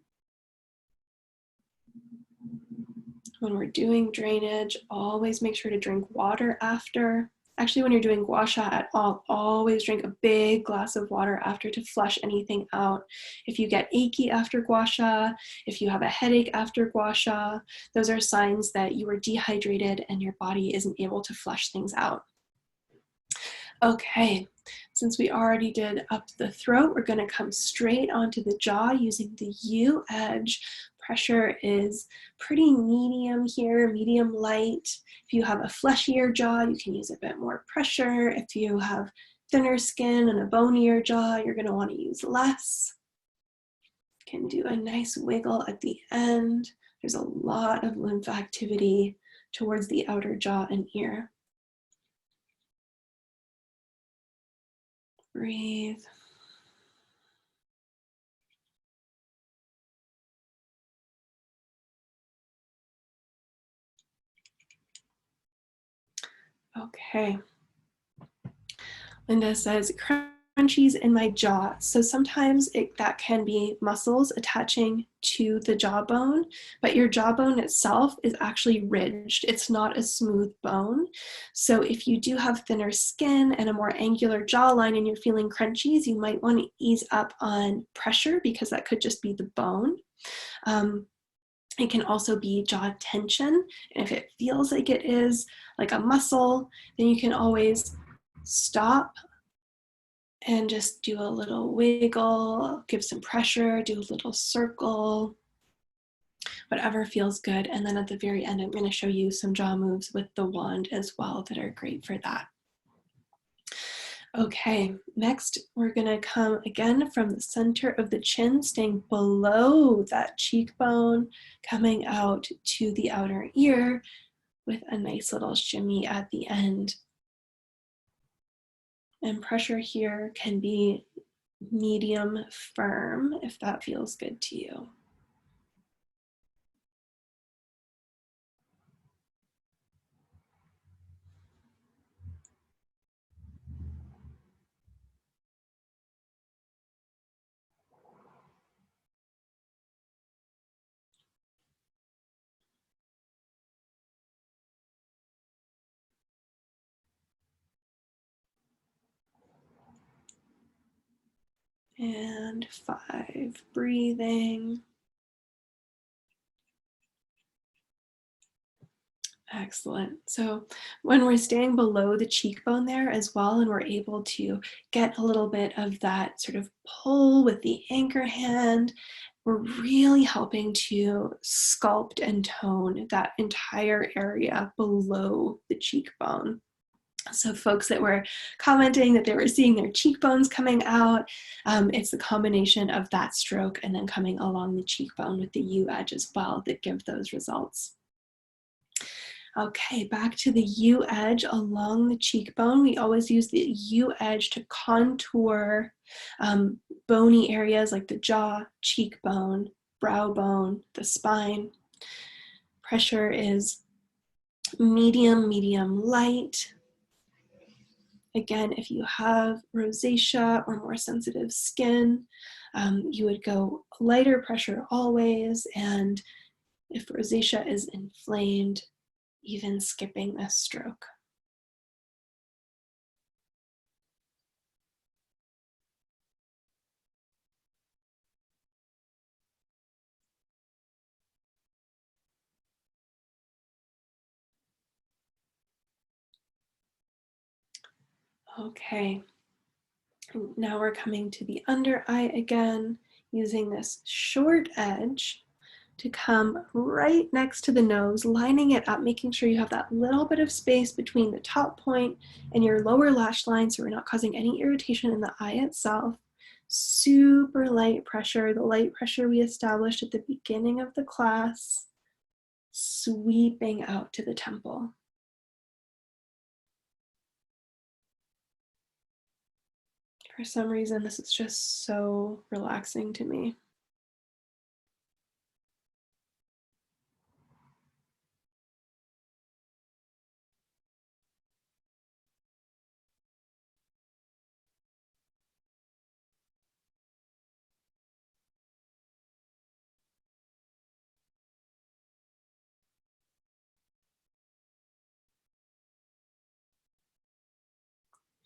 When we're doing drainage, always make sure to drink water after. Actually, when you're doing Gua Sha at all, always drink a big glass of water after to flush anything out. If you get achy after Gua Sha, if you have a headache after Gua Sha, those are signs that you are dehydrated and your body isn't able to flush things out. Okay, since we already did up the throat, we're gonna come straight onto the jaw using the U edge. Pressure is pretty medium here, medium light. If you have a fleshier jaw, you can use a bit more pressure. If you have thinner skin and a bonier jaw, you're gonna wanna use less. You can do a nice wiggle at the end. There's a lot of lymph activity towards the outer jaw and ear. Breathe. Okay. Linda says, crunchies in my jaw. So sometimes that can be muscles attaching to the jawbone, but your jawbone itself is actually ridged. It's not a smooth bone. So if you do have thinner skin and a more angular jawline and you're feeling crunchies, you might want to ease up on pressure because that could just be the bone. It can also be jaw tension. And if it feels like it is like a muscle, then you can always stop and just do a little wiggle, give some pressure, do a little circle, whatever feels good. And then at the very end, I'm going to show you some jaw moves with the wand as well that are great for that. Okay, next we're gonna come again from the center of the chin, staying below that cheekbone, coming out to the outer ear with a nice little shimmy at the end. And pressure here can be medium firm if that feels good to you. And 5, breathing. Excellent. So when we're staying below the cheekbone there as well, and we're able to get a little bit of that sort of pull with the anchor hand, we're really helping to sculpt and tone that entire area below the cheekbone. So folks that were commenting that they were seeing their cheekbones coming out, it's the combination of that stroke and then coming along the cheekbone with the U edge as well that give those results. Okay, back to the U edge along the cheekbone. We always use the U edge to contour bony areas like the jaw, cheekbone, brow bone, the spine. Pressure is medium, medium light. Again, if you have rosacea or more sensitive skin, you would go lighter pressure always. And if rosacea is inflamed, even skipping a stroke. Okay, now we're coming to the under eye again, using this short edge to come right next to the nose, lining it up, making sure you have that little bit of space between the top point and your lower lash line so we're not causing any irritation in the eye itself. Super light pressure, the light pressure we established at the beginning of the class, sweeping out to the temple. For some reason, this is just so relaxing to me.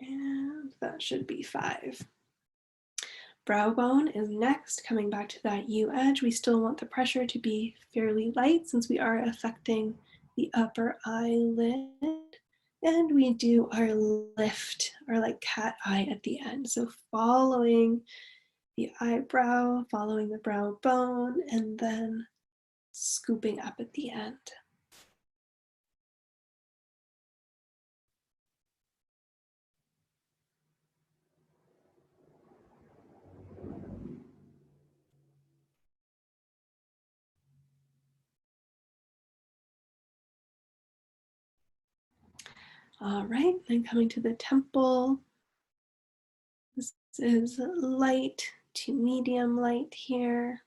And that should be 5. Brow bone is next, coming back to that U edge. We still want the pressure to be fairly light since we are affecting the upper eyelid. And we do our lift, or like cat eye at the end. So following the eyebrow, following the brow bone, and then scooping up at the end. All right, then coming to the temple. This is light to medium light here.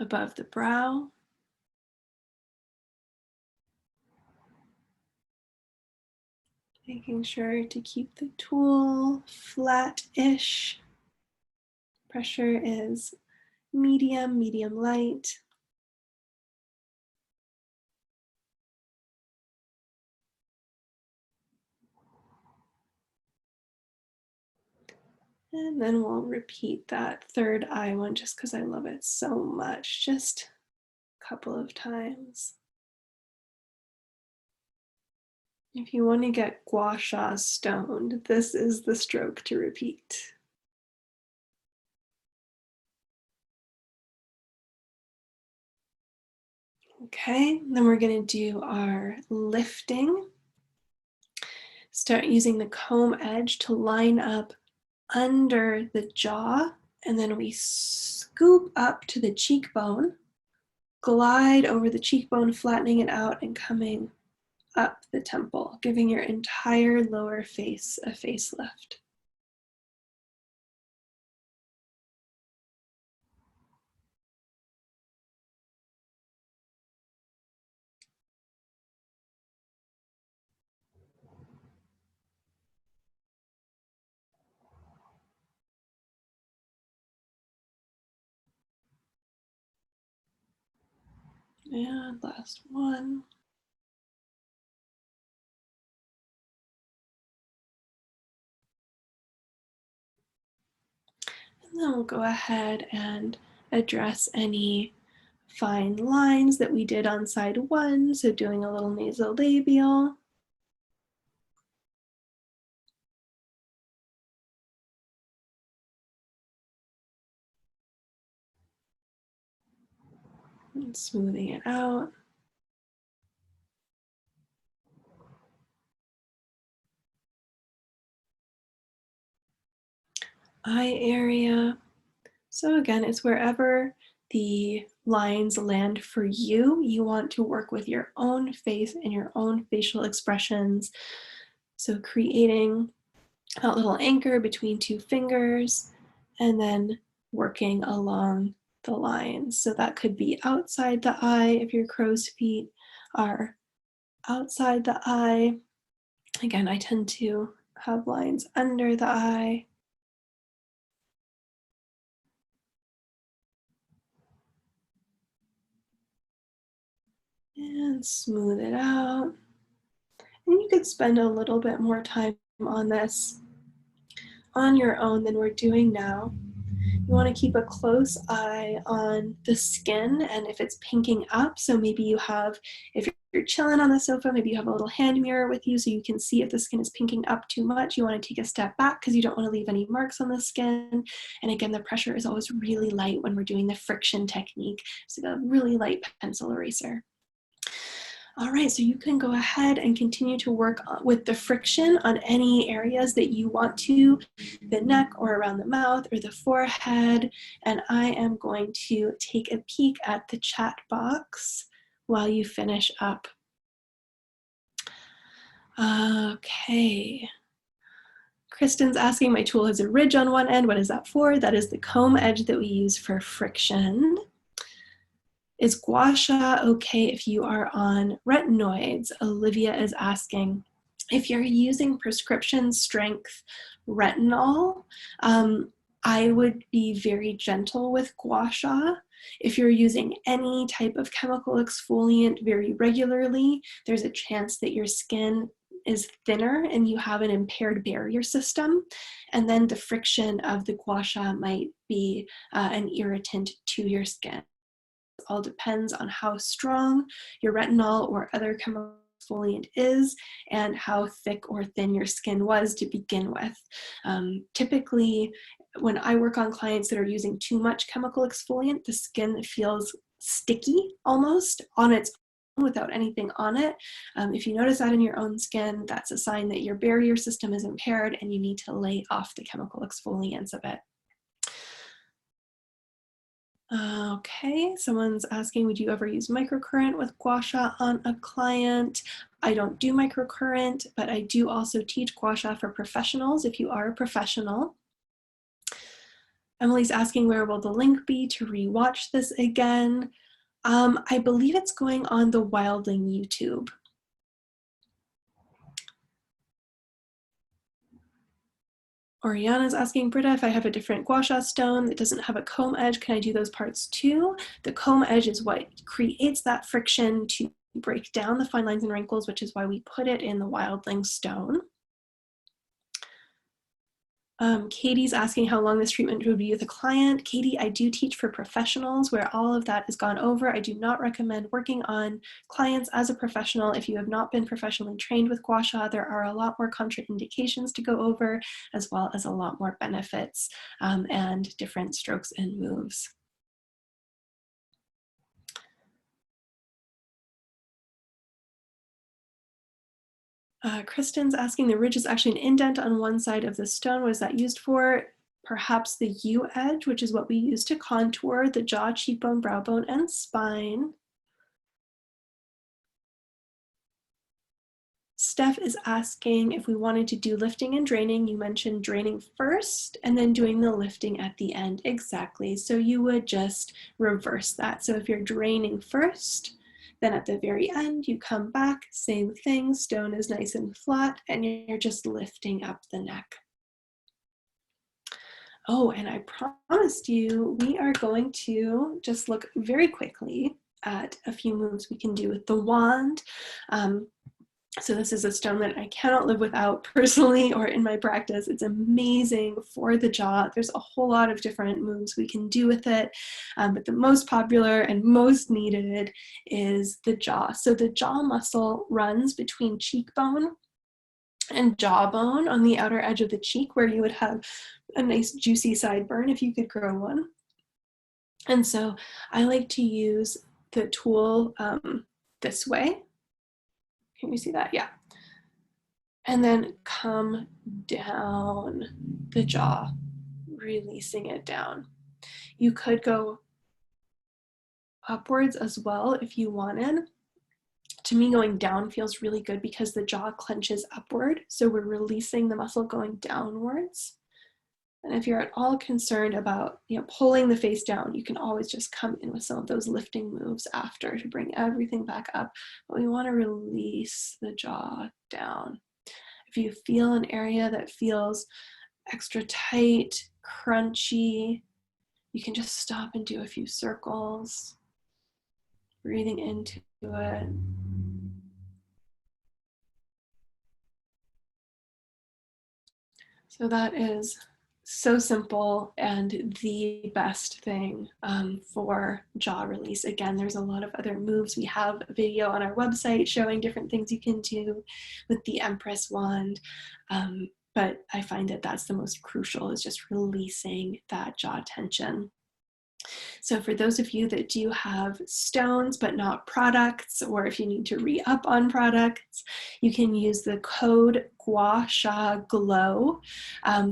Above the brow. Making sure to keep the tool flat-ish. Pressure is medium, medium light. And then we'll repeat that third eye one just because I love it so much. Just a couple of times. If you want to get Gua Sha stoned, this is the stroke to repeat. Okay, then we're going to do our lifting. Start using the comb edge to line up under the jaw, and then we scoop up to the cheekbone, glide over the cheekbone, flattening it out and coming up the temple, giving your entire lower face a facelift. And last one. And then we'll go ahead and address any fine lines that we did on side 1. So doing a little nasolabial. And smoothing it out. Eye area. So again, it's wherever the lines land for you. You want to work with your own face and your own facial expressions. So creating that little anchor between 2 fingers and then working along the lines. So that could be outside the eye if your crow's feet are outside the eye. Again, I tend to have lines under the eye. And smooth it out. And you could spend a little bit more time on this on your own than we're doing now. You want to keep a close eye on the skin and if it's pinking up. So maybe you have, if you're chilling on the sofa, maybe you have a little hand mirror with you so you can see if the skin is pinking up too much. You want to take a step back because you don't want to leave any marks on the skin. And again, the pressure is always really light when we're doing the friction technique. So a really light pencil eraser. All right, so you can go ahead and continue to work with the friction on any areas that you want to, the neck or around the mouth or the forehead. And I am going to take a peek at the chat box while you finish up. Okay. Kristen's asking, my tool has a ridge on one end. What is that for? That is the comb edge that we use for friction. Is Gua Sha okay if you are on retinoids? Olivia is asking. If you're using prescription strength retinol, I would be very gentle with Gua Sha. If you're using any type of chemical exfoliant very regularly, there's a chance that your skin is thinner and you have an impaired barrier system. And then the friction of the Gua Sha might be an irritant to your skin. It all depends on how strong your retinol or other chemical exfoliant is and how thick or thin your skin was to begin with. Typically, when I work on clients that are using too much chemical exfoliant, the skin feels sticky almost on its own without anything on it. If you notice that in your own skin, that's a sign that your barrier system is impaired and you need to lay off the chemical exfoliants a bit. Okay, someone's asking, would you ever use microcurrent with Gua Sha on a client? I don't do microcurrent, but I do also teach Gua Sha for professionals if you are a professional. Emily's asking, where will the link be to rewatch this again? I believe it's going on the Wildling YouTube. Oriana's asking, Britta, if I have a different Gua Sha stone that doesn't have a comb edge, can I do those parts too? The comb edge is what creates that friction to break down the fine lines and wrinkles, which is why we put it in the Wildling stone. Katie's asking how long this treatment would be with a client. Katie, I do teach for professionals where all of that is gone over. I do not recommend working on clients as a professional. If you have not been professionally trained with Gua Sha, there are a lot more contraindications to go over, as well as a lot more benefits and different strokes and moves. Kristen's asking, the ridge is actually an indent on one side of the stone. What is that used for? Perhaps the U edge, which is what we use to contour the jaw, cheekbone, brow bone, and spine. Steph is asking if we wanted to do lifting and draining. You mentioned draining first and then doing the lifting at the end. Exactly. So you would just reverse that. So if you're draining first, then at the very end, you come back, same thing, stone is nice and flat, and you're just lifting up the neck. Oh, and I promised you, we are going to just look very quickly at a few moves we can do with the wand. So this is a stone that I cannot live without personally or in my practice. It's amazing for the jaw. There's a whole lot of different moves we can do with it, but the most popular and most needed is the jaw. So the jaw muscle runs between cheekbone and jawbone on the outer edge of the cheek, where you would have a nice juicy sideburn if you could grow one. And so I like to use the tool this way. Can you see that? Yeah. And then come down the jaw, releasing it down. You could go upwards as well if you wanted. To me, going down feels really good because the jaw clenches upward. So we're releasing the muscle going downwards. And if you're at all concerned about, pulling the face down, you can always just come in with some of those lifting moves after to bring everything back up. But we want to release the jaw down. If you feel an area that feels extra tight, crunchy, you can just stop and do a few circles, breathing into it. So that is so simple and the best thing for jaw release. Again, there's a lot of other moves. We have a video on our website showing different things you can do with the Empress wand, but I find that that's the most crucial, is just releasing that jaw tension. So for those of you that do have stones but not products, or if you need to re-up on products, you can use the code Gua Sha Glow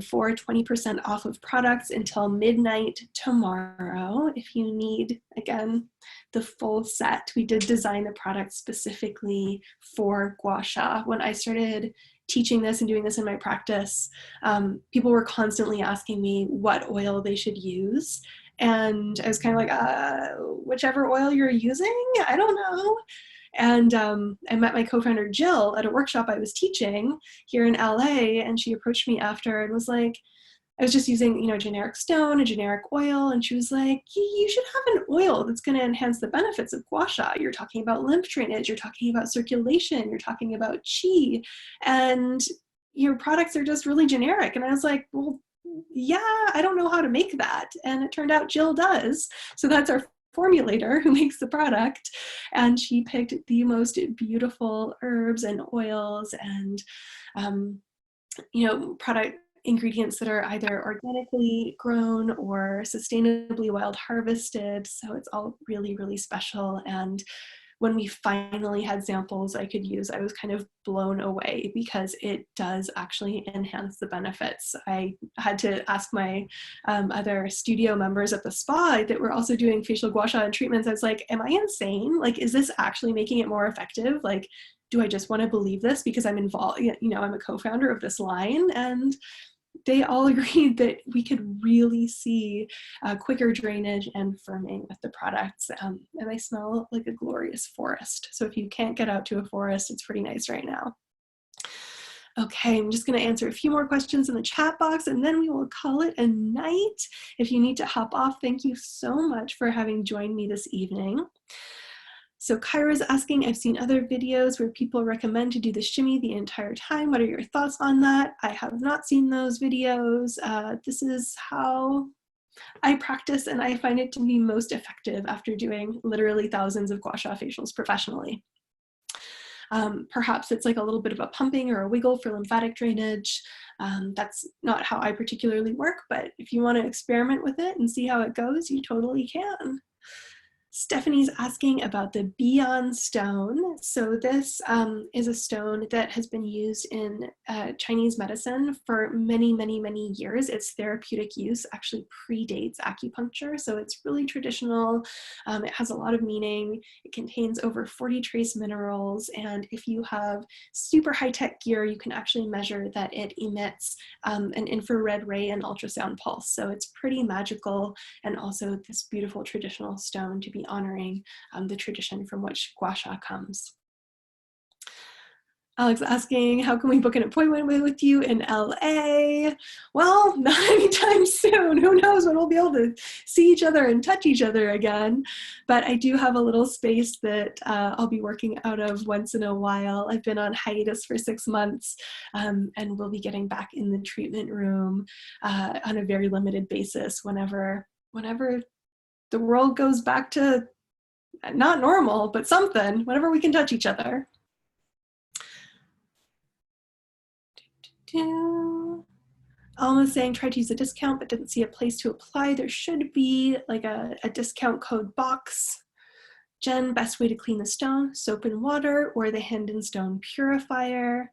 for 20% off of products until midnight tomorrow. If you need, again, the full set. We did design the product specifically for Gua Sha. When I started teaching this and doing this in my practice, people were constantly asking me what oil they should use. And I was kind of like, whichever oil you're using, I don't know. And I met my co-founder Jill at a workshop I was teaching here in LA, and she approached me after and was like, I was just using, you know, generic stone, a generic oil, and she was like, you should have an oil that's going to enhance the benefits of Gua Sha. You're talking about lymph drainage, you're talking about circulation, you're talking about qi, and your products are just really generic. And I was like, well, yeah, I don't know how to make that. And it turned out Jill does. So that's our formulator who makes the product. And she picked the most beautiful herbs and oils and, you know, product ingredients that are either organically grown or sustainably wild harvested. So it's all really, really special. And when we finally had samples I could use, I was kind of blown away because it does actually enhance the benefits. I had to ask my other studio members at the spa that were also doing facial gua sha and treatments. I was like, am I insane? Like, is this actually making it more effective? Like, do I just want to believe this because I'm involved, you know, I'm a co-founder of this line? And they all agreed that we could really see quicker drainage and firming with the products. And they smell like a glorious forest. So if you can't get out to a forest, it's pretty nice right now. Okay, I'm just going to answer a few more questions in the chat box and then we will call it a night. If you need to hop off, thank you so much for having joined me this evening. So Kyra's asking, I've seen other videos where people recommend to do the shimmy the entire time. What are your thoughts on that? I have not seen those videos. This is how I practice and I find it to be most effective after doing literally thousands of gua sha facials professionally. Perhaps it's like a little bit of a pumping or a wiggle for lymphatic drainage. That's not how I particularly work, but if you want to experiment with it and see how it goes, you totally can. Stephanie's asking about the Beyond stone. So this is a stone that has been used in Chinese medicine for many, many, many years. Its therapeutic use actually predates acupuncture, so it's really traditional. It has a lot of meaning. It contains over 40 trace minerals, and if you have super high-tech gear, you can actually measure that it emits an infrared ray and ultrasound pulse. So it's pretty magical, and also this beautiful traditional stone to be honoring the tradition from which gua sha comes. Alex asking, how can we book an appointment with you in LA? Well, not anytime soon. Who knows when we'll be able to see each other and touch each other again. But I do have a little space that I'll be working out of once in a while. I've been on hiatus for 6 months and we'll be getting back in the treatment room on a very limited basis whenever the world goes back to not normal, but something, whenever we can touch each other. Alma's saying, try to use a discount, but didn't see a place to apply. There should be like a discount code box. Jen, best way to clean the stone, soap and water or the hand and stone purifier.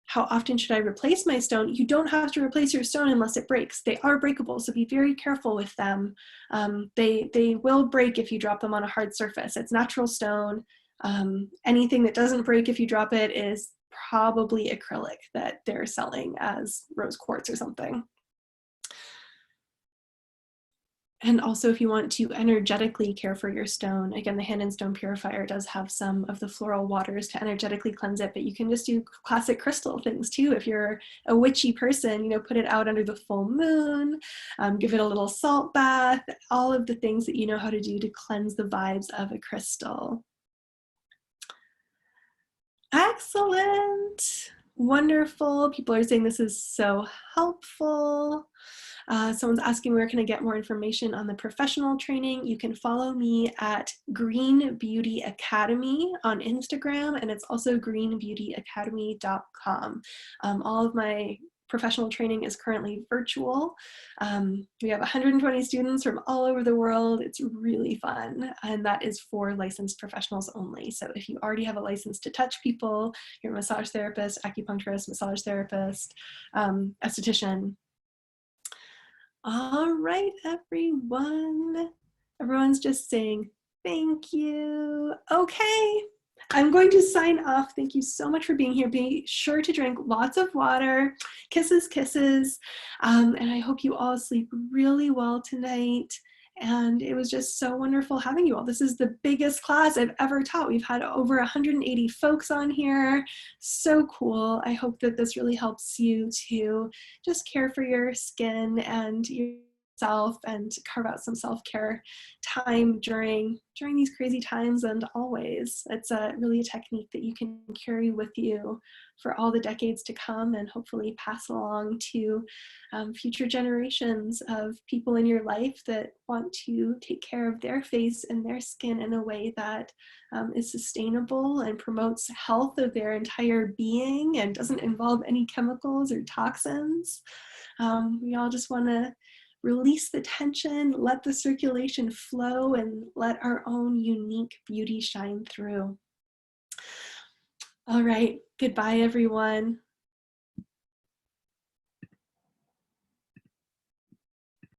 How often should I replace my stone? You don't have to replace your stone unless it breaks. They are breakable, so be very careful with them. They will break if you drop them on a hard surface. It's natural stone. Anything that doesn't break if you drop it is probably acrylic that they're selling as rose quartz or something. And also if you want to energetically care for your stone, again, the hand and stone purifier does have some of the floral waters to energetically cleanse it, but you can just do classic crystal things too. If you're a witchy person, you know, put it out under the full moon, give it a little salt bath, all of the things that you know how to do to cleanse the vibes of a crystal. Excellent. Wonderful. People are saying this is so helpful. Someone's asking where can I get more information on the professional training. You can follow me at Green Beauty Academy on Instagram, and it's also greenbeautyacademy.com. All of my professional training is currently virtual. We have 120 students from all over the world. It's really fun, and that is for licensed professionals only. So if you already have a license to touch people, you're a massage therapist, acupuncturist, massage therapist, esthetician. All right, everyone. Everyone's just saying thank you. Okay, I'm going to sign off. Thank you so much for being here. Be sure to drink lots of water. Kisses, kisses. And I hope you all sleep really well tonight. And it was just so wonderful having you all. This is the biggest class I've ever taught. We've had over 180 folks on here. So cool. I hope that this really helps you to just care for your skin and yourself and carve out some self-care time during these crazy times and always. It's really a technique that you can carry with you for all the decades to come and hopefully pass along to future generations of people in your life that want to take care of their face and their skin in a way that is sustainable and promotes health of their entire being and doesn't involve any chemicals or toxins. We all just want to release the tension, let the circulation flow, and let our own unique beauty shine through. All right, goodbye everyone.